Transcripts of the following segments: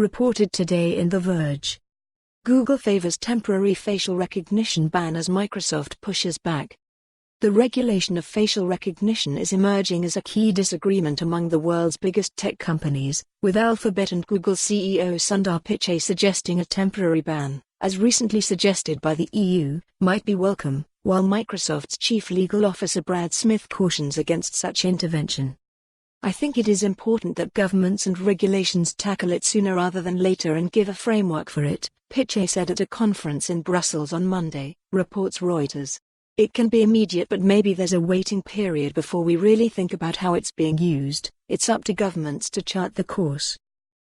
reported today in The Verge. Google favors temporary facial recognition ban as Microsoft pushes back. The regulation of facial recognition is emerging as a key disagreement among the world's biggest tech companies, with Alphabet and Google CEO Sundar Pichai suggesting a temporary ban, as recently suggested by the EU, might be welcome, while Microsoft's chief legal officer Brad Smith cautions against such intervention. "I think it is important that governments and regulations tackle it sooner rather than later and give a framework for it," Pichai said at a conference in Brussels on Monday, reports Reuters. "It can be immediate, but maybe there's a waiting period before we really think about how it's being used. It's up to governments to chart the course."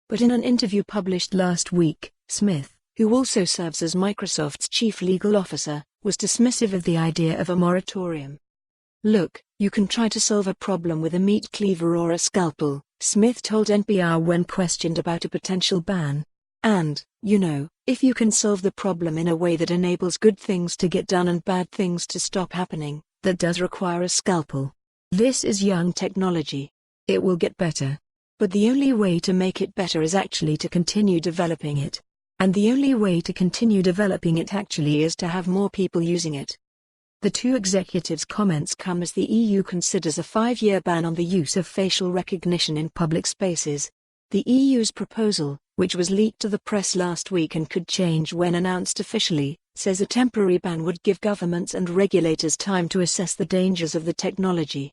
But in an interview published last week, Smith, who also serves as Microsoft's chief legal officer, was dismissive of the idea of a moratorium. "Look, you can try to solve a problem with a meat cleaver or a scalpel," Smith told NPR when questioned about a potential ban. "And, if you can solve the problem in a way that enables good things to get done and bad things to stop happening, that does require a scalpel. This is young technology. It will get better. But the only way to make it better is actually to continue developing it. And the only way to continue developing it actually is to have more people using it." The two executives' comments come as the EU considers a 5-year ban on the use of facial recognition in public spaces. The EU's proposal, which was leaked to the press last week and could change when announced officially, says a temporary ban would give governments and regulators time to assess the dangers of the technology.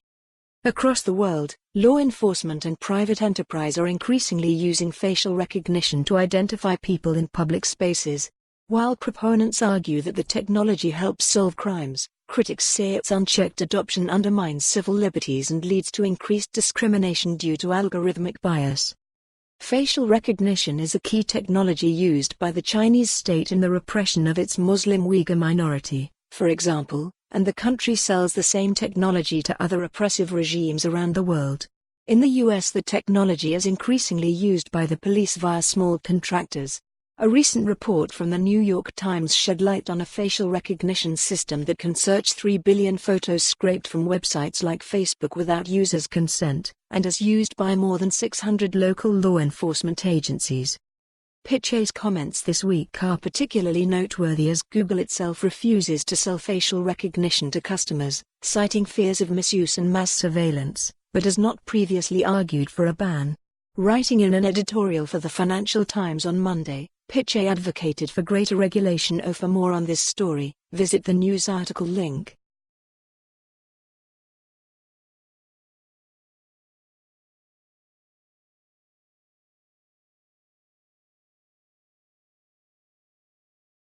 Across the world, law enforcement and private enterprise are increasingly using facial recognition to identify people in public spaces. While proponents argue that the technology helps solve crimes, critics say its unchecked adoption undermines civil liberties and leads to increased discrimination due to algorithmic bias. Facial recognition is a key technology used by the Chinese state in the repression of its Muslim Uyghur minority, for example, and the country sells the same technology to other oppressive regimes around the world. In the US, the technology is increasingly used by the police via small contractors. A recent report from the New York Times shed light on a facial recognition system that can search 3 billion photos scraped from websites like Facebook without users' consent, and is used by more than 600 local law enforcement agencies. Pichai's comments this week are particularly noteworthy as Google itself refuses to sell facial recognition to customers, citing fears of misuse and mass surveillance, but has not previously argued for a ban. Writing in an editorial for the Financial Times on Monday, Pichai advocated for greater regulation. For more on this story, visit the news article link.